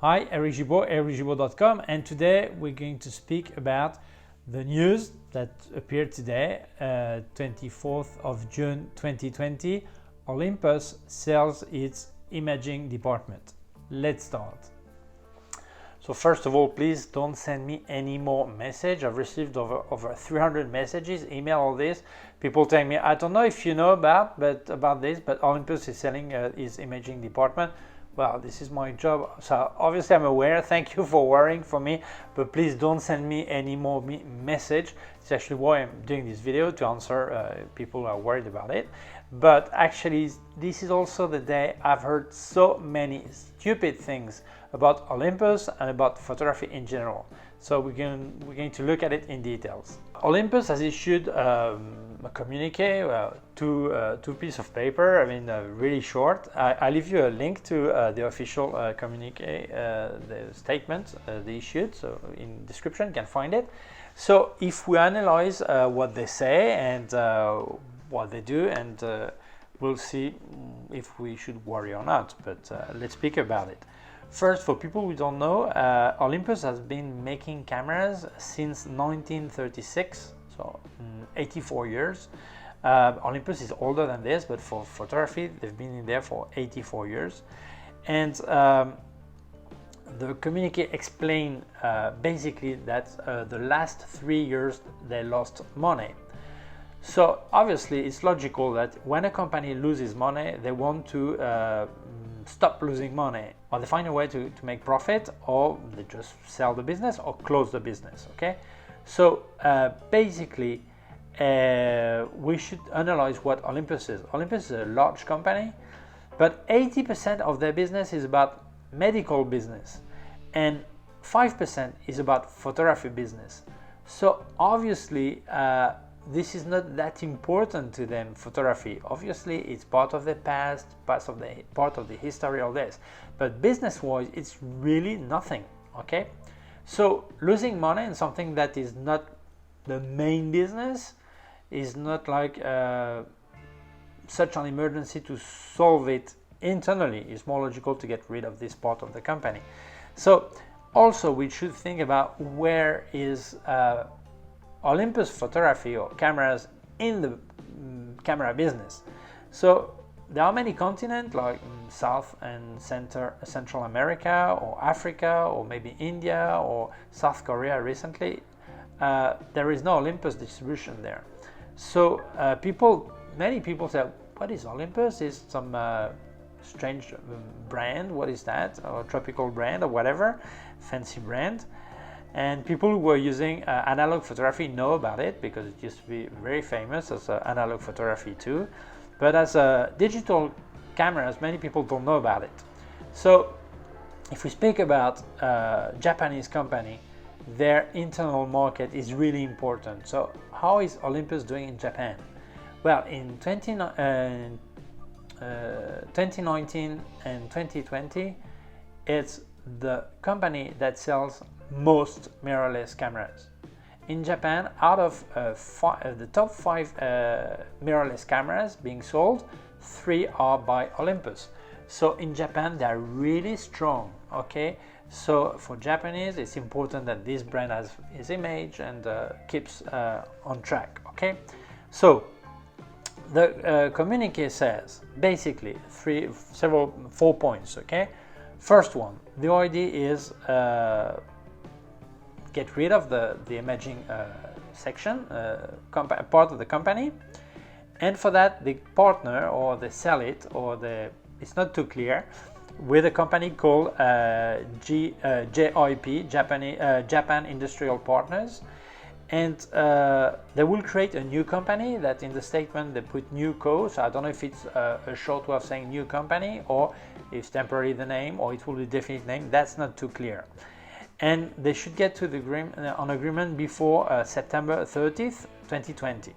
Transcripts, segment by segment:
Hi, Eric Gibaud, ericgibaud.com, and today we're going to speak about the news that appeared today, 24th of June 2020. Olympus sells its imaging department. Let's start. So first of all, please don't send me any more message. I've received over 300 messages, email, all this. People telling me, I don't know if you know about this, but Olympus is selling its imaging department. Well, this is my job, so obviously I'm aware. Thank you for worrying for me, but please don't send me any more message. It's actually why I'm doing this video, to answer people who are worried about it. But actually, this is also the day I've heard so many stupid things about Olympus and about photography in general. So we're going to look at it in details. Olympus has issued a communique, two pieces of paper. I mean, really short. I'll leave you a link to the official communique, the statement they issued. So in description, you can find it. So if we analyze what they say and what they do, and we'll see if we should worry or not. But let's speak about it. First, for people who don't know, Olympus has been making cameras since 1936, so 84 years. Olympus is older than this, but for photography, they've been in there for 84 years. And the communique explained basically that the last 3 years they lost money. So obviously it's logical that when a company loses money, they want to stop losing money, or they find a way to make profit, or they just sell the business or close the business. Okay, so basically we should analyze what Olympus is. Olympus is a large company, but 80% of their business is about medical business and 5% is about photography business. So obviously this is not that important to them, photography. Obviously, it's part of the past, part of the history of this. But business-wise, it's really nothing, okay? So losing money in something that is not the main business is not like such an emergency to solve it internally. It's more logical to get rid of this part of the company. So also, we should think about where is Olympus photography or cameras in the camera business. So there are many continents like South and Central America, or Africa, or maybe India or South Korea recently. There is no Olympus distribution there. So many people say, what is Olympus? Is some strange brand? What is that? Or tropical brand or whatever, fancy brand. And people who were using analog photography know about it, because it used to be very famous as analog photography too. But as digital cameras, many people don't know about it. So if we speak about Japanese company, their internal market is really important. So how is Olympus doing in Japan? Well, in 2019 and 2020, it's the company that sells most mirrorless cameras. In Japan, out of the top 5 mirrorless cameras being sold, 3 are by Olympus. So in Japan, they are really strong, okay? So for Japanese, it's important that this brand has its image and keeps on track, okay? So the communique says basically 4 points, okay? First one, the idea is get rid of the imaging section, part of the company, and for that they partner, or they sell it, or it's not too clear, with a company called JIP, Japan Industrial Partners, and they will create a new company that in the statement they put new co. So I don't know if it's a short way of saying new company, or it's temporary the name, or it will be definite name. That's not too clear. And they should get to the agreement before September 30th, 2020.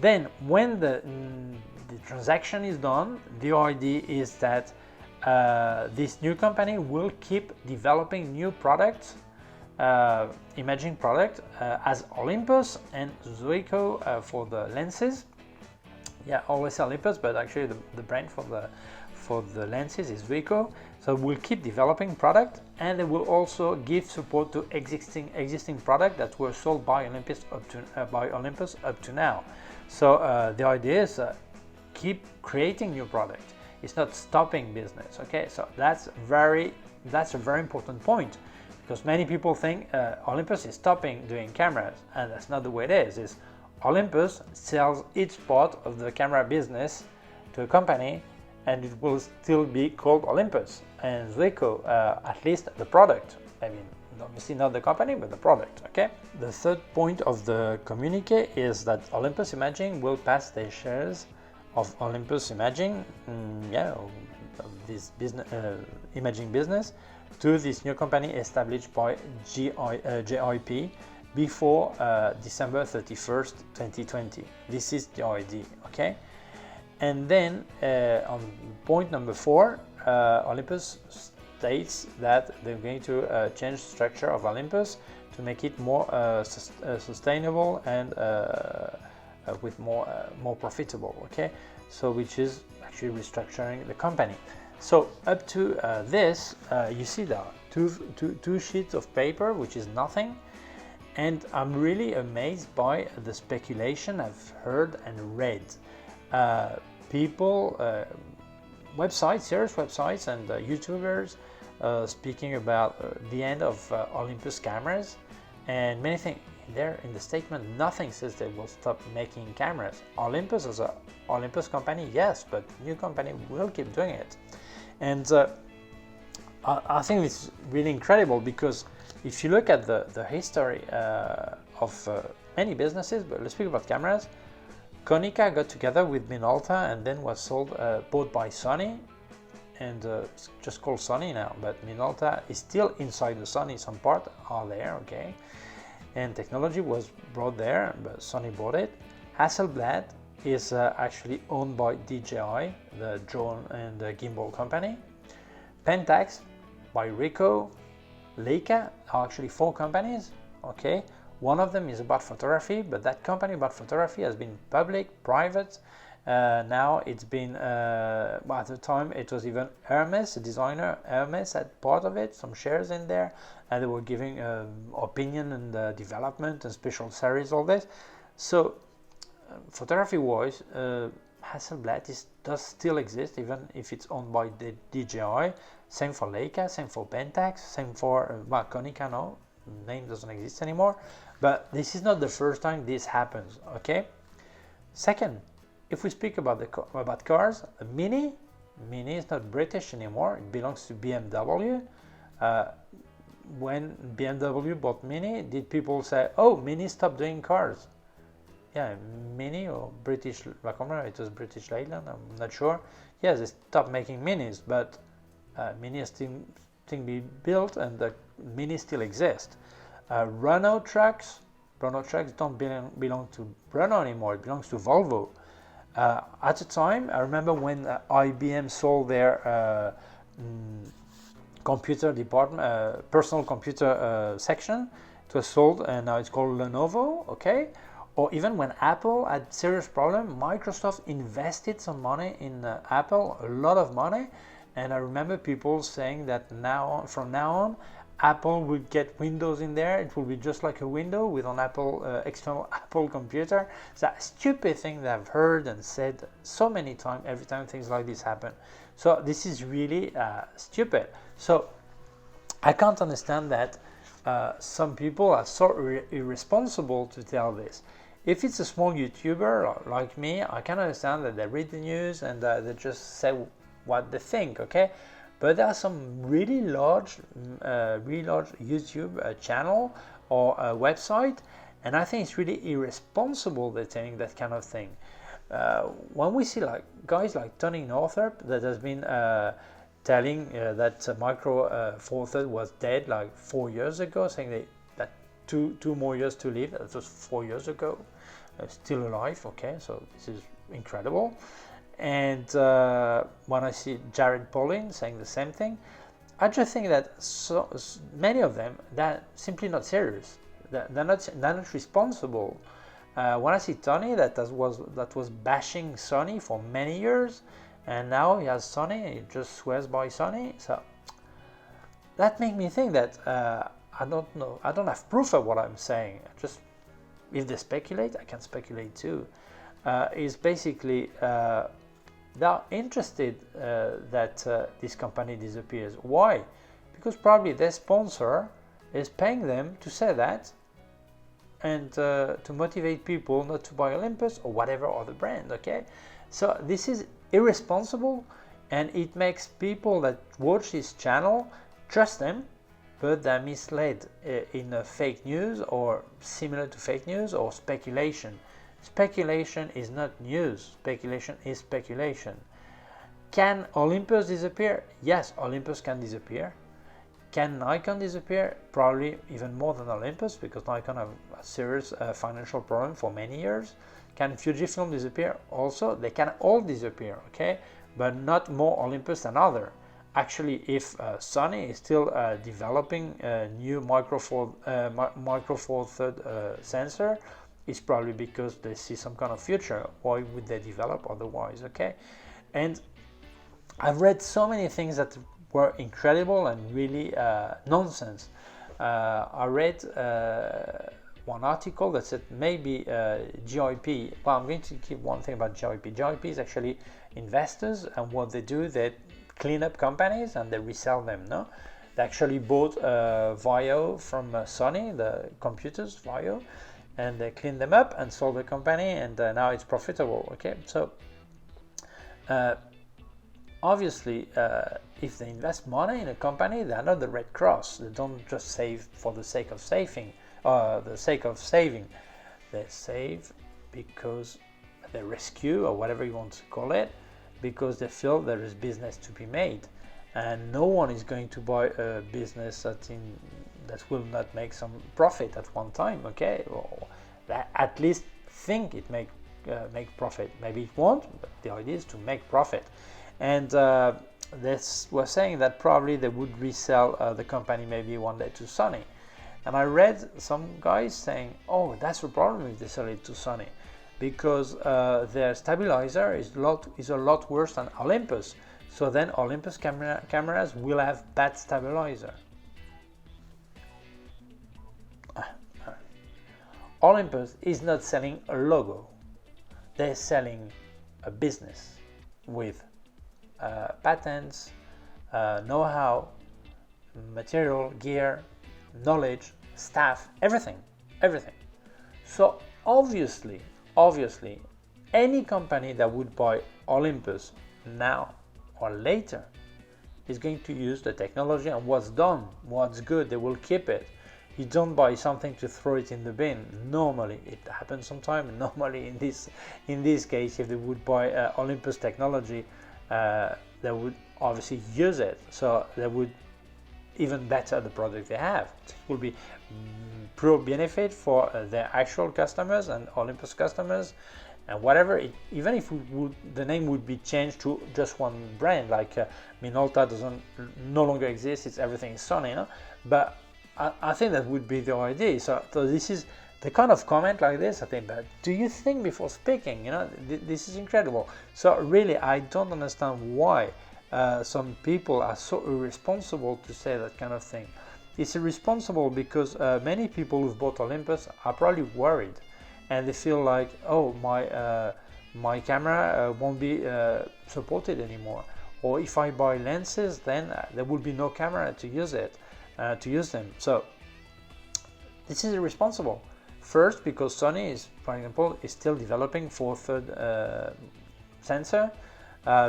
Then when the transaction is done, the idea is that this new company will keep developing new products, imaging product, as Olympus and Zuiko for the lenses. Yeah, always Olympus, but actually the brand for the lenses is Ricoh. So we'll keep developing product, and they will also give support to existing product that were sold by Olympus up to now. So the idea is keep creating new product. It's not stopping business. Okay, so that's a very important point, because many people think Olympus is stopping doing cameras, and that's not the way it is. It's Olympus sells each part of the camera business to a company, and it will still be called Olympus, and Ricoh, at least the product. I mean, obviously not the company, but the product, okay? The third point of the communique is that Olympus Imaging will pass their shares of Olympus Imaging, this business, imaging business, to this new company established by GIP before December 31st, 2020. This is the idea, okay? And then on point number 4, Olympus states that they're going to change the structure of Olympus to make it more sustainable and with more profitable, okay? So which is actually restructuring the company. So up to this, you see there are two sheets of paper, which is nothing. And I'm really amazed by the speculation I've heard and read. People, websites, serious websites, and YouTubers speaking about the end of Olympus cameras, and many things. There in the statement, nothing says they will stop making cameras. Olympus as a Olympus company, yes, but new company will keep doing it. And I think it's really incredible, because if you look at the history of many businesses, but let's speak about cameras. Konica got together with Minolta and then was bought by Sony, and it's just called Sony now, but Minolta is still inside the Sony. Some parts are there, okay, and technology was brought there, but Sony bought it. Hasselblad is actually owned by DJI, the drone and gimbal company. Pentax by Ricoh. Leica are actually 4 companies, okay. One of them is about photography, but that company about photography has been public, private. Now it's been, at the time it was even Hermes, a designer, Hermes had part of it, some shares in there, and they were giving opinion and development and special series, all this. So photography-wise, Hasselblad does still exist, even if it's owned by the DJI. Same for Leica, same for Pentax, same for Konica. No, name doesn't exist anymore. But this is not the first time this happens, okay? Second, if we speak about cars, Mini is not British anymore. It belongs to BMW. When BMW bought Mini, did people say, "Oh, Mini stopped doing cars"? Yeah, Mini or British, I can't remember, it was British Leyland, I'm not sure. Yes, they stopped making Minis, but Mini is still being built, and the Mini still exists. Renault trucks don't belong to Renault anymore, it belongs to Volvo. At the time, I remember when IBM sold their computer department, personal computer section, it was sold, and now it's called Lenovo, okay? Or even when Apple had serious problem, Microsoft invested some money in Apple, a lot of money, and I remember people saying that from now on, Apple will get Windows in there. It will be just like a window with an external Apple computer. It's a stupid thing that I've heard and said so many times, every time things like this happen. So this is really stupid. So I can't understand that some people are so irresponsible to tell this. If it's a small YouTuber like me, I can understand that they read the news and they just say what they think, okay? But there are some really large YouTube channel or website, and I think it's really irresponsible they're saying that kind of thing. When we see like guys like Tony Northrup that has been telling that Micro Four Thirds was dead like 4 years ago, saying that two more years to live. That was 4 years ago. Still alive, okay? So this is incredible. And when I see Jared Polin saying the same thing, I just think that so many of them, they're simply not serious. They're not responsible. When I see Tony that was bashing Sony for many years, and now he has Sony, he just swears by Sony. So that makes me think that I don't know, I don't have proof of what I'm saying. Just if they speculate, I can speculate too. Is basically they're interested that this company disappears. Why? Because probably their sponsor is paying them to say that, and to motivate people not to buy Olympus or whatever other brand. Okay, so this is irresponsible, and it makes people that watch this channel trust them, but they're misled in a fake news or similar to fake news or speculation. Speculation is not news. Speculation is speculation. Can Olympus disappear? Yes, Olympus can disappear. Can Nikon disappear? Probably even more than Olympus, because Nikon have a serious financial problem for many years. Can Fujifilm disappear? Also, they can all disappear, okay? But not more Olympus than other. Actually, if Sony is still developing a new micro four third sensor, it's probably because they see some kind of future. Why would they develop otherwise, okay? And I've read so many things that were incredible and really nonsense. I read one article that said maybe GIP, well, I'm going to keep one thing about GIP. GIP is actually investors, and what they do, they clean up companies and they resell them, no? They actually bought Vaio from Sony, the computers, Vaio, and they cleaned them up and sold the company, and now it's profitable, okay? So obviously, if they invest money in a company, they are not the Red Cross. They don't just save for the sake of saving, They save because they rescue, or whatever you want to call it, because they feel there is business to be made, and no one is going to buy a business that will not make some profit at one time, okay? Or at least think it make profit. Maybe it won't, but the idea is to make profit. And this was saying that probably they would resell the company maybe one day to Sony. And I read some guys saying, oh, that's the problem if they sell it to Sony, because their stabilizer is a lot worse than Olympus. So then Olympus cameras will have bad stabilizer. Olympus is not selling a logo. They're selling a business with patents, know-how, material, gear, knowledge, staff, everything. So obviously, any company that would buy Olympus now or later is going to use the technology, and what's done, what's good, they will keep it. You don't buy something to throw it in the bin. Normally, it happens sometimes. Normally, in this case, if they would buy Olympus technology, they would obviously use it. So they would even better the product they have. It will be pro benefit for their actual customers and Olympus customers, and whatever. Even if the name would be changed to just one brand, like Minolta no longer exists. It's everything is Sony, you know? But I think that would be the idea. So this is the kind of comment like this. I think, but do you think before speaking? You know, this is incredible. So really, I don't understand why some people are so irresponsible to say that kind of thing. It's irresponsible because many people who've bought Olympus are probably worried, and they feel like, oh, my camera won't be supported anymore, or if I buy lenses, then there will be no camera to use them. So this is irresponsible. First, because Sony is, for example, is still developing for third sensor,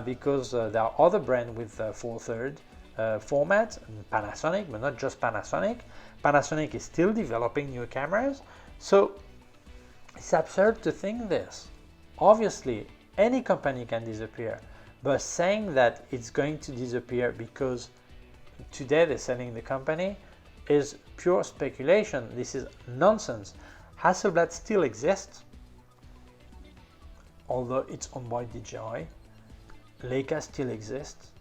because there are other brands with 4/3 format, Panasonic, but not just Panasonic. Panasonic is still developing new cameras, so it's absurd to think this. Obviously, any company can disappear, but saying that it's going to disappear because today they're selling the company is pure speculation. This is nonsense. Hasselblad still exists, although it's owned by DJI. Leica still exists.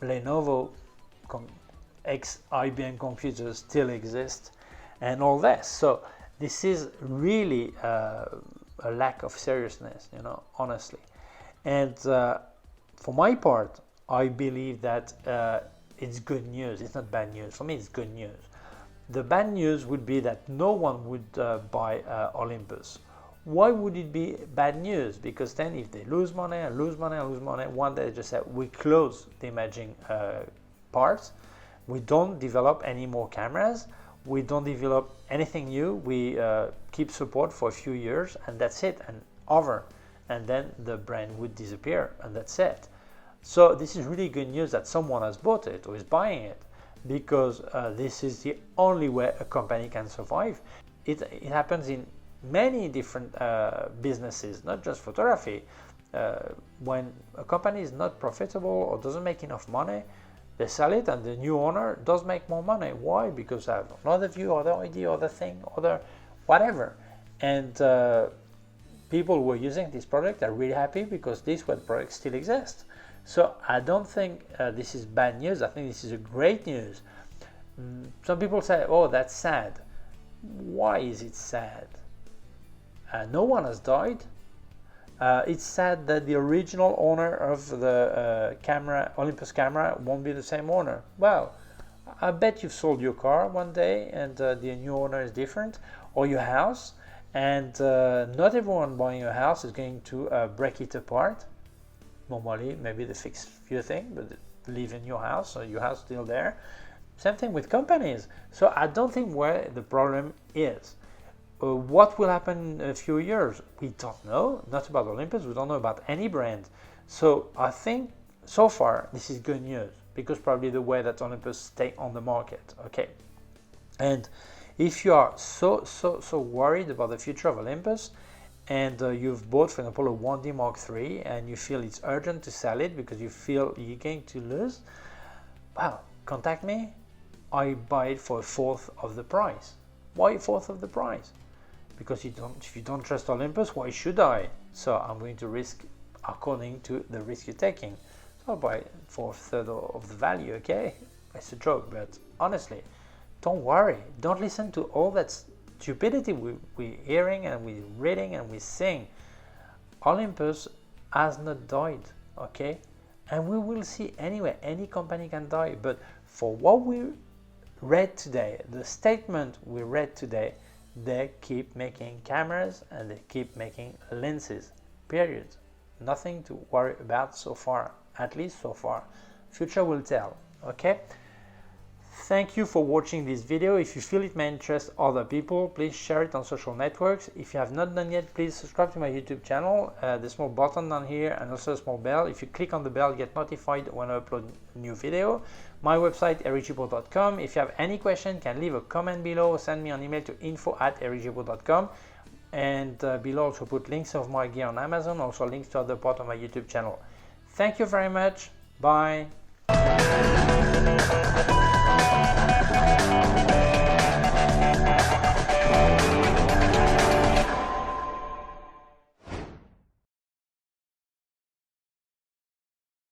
Lenovo ex-IBM computers still exist, and all that. So This is really a lack of seriousness, you know, honestly. And for my part, I believe that it's good news. It's not bad news. For me, it's good news. The bad news would be that no one would buy Olympus. Why would it be bad news? Because then if they lose money and lose money and lose money, one day they just say, we close the imaging parts, we don't develop any more cameras, we don't develop anything new, we keep support for a few years, and that's it, and over. And then the brand would disappear, and that's it. So this is really good news that someone has bought it or is buying it, because this is the only way a company can survive. It happens in many different businesses, not just photography. When a company is not profitable or doesn't make enough money, they sell it and the new owner does make more money. Why? Because I have another view, other idea, other thing, other whatever. And people who are using this product are really happy because this web product still exists. So I don't think this is bad news. I think this is a great news. Some people say, oh, that's sad. Why is it sad? No one has died. It's sad that the original owner of the Olympus camera won't be the same owner. Well, I bet you've sold your car one day and the new owner is different, or your house, and not everyone buying your house is going to break it apart. Normally, maybe they fix a few things, but they live in your house, so your house is still there. Same thing with companies. So I don't think where the problem is. What will happen in a few years? We don't know. Not about Olympus. We don't know about any brand. So I think so far this is good news, because probably the way that Olympus stay on the market. Okay. And if you are so worried about the future of Olympus, and you've bought, for example, a 1D Mark III, and you feel it's urgent to sell it because you feel you're going to lose, well, contact me. I buy it for a fourth of the price. Why a fourth of the price? Because if you don't trust Olympus, why should I? So I'm going to risk according to the risk you're taking. So I'll buy it for a third of the value, okay? It's a joke, but honestly, don't worry. Don't listen to all that stupidity we're hearing and we're reading and we're seeing. Olympus has not died, okay? And we will see anyway. Any company can die, but for what we read today, the statement we read today, they keep making cameras and they keep making lenses, period. Nothing to worry about so far, at least so far. Future will tell, okay? Thank you for watching this video. If you feel it may interest other people, please share it on social networks. If you have not done yet, please subscribe to my YouTube channel. The small button down here and also a small bell. If you click on the bell, you get notified when I upload a new video. My website, ericgibaud.com. If you have any question, you can leave a comment below. Send me an email to info@ericgibaud.com. And below also put links of my gear on Amazon, also links to other part of my YouTube channel. Thank you very much. Bye.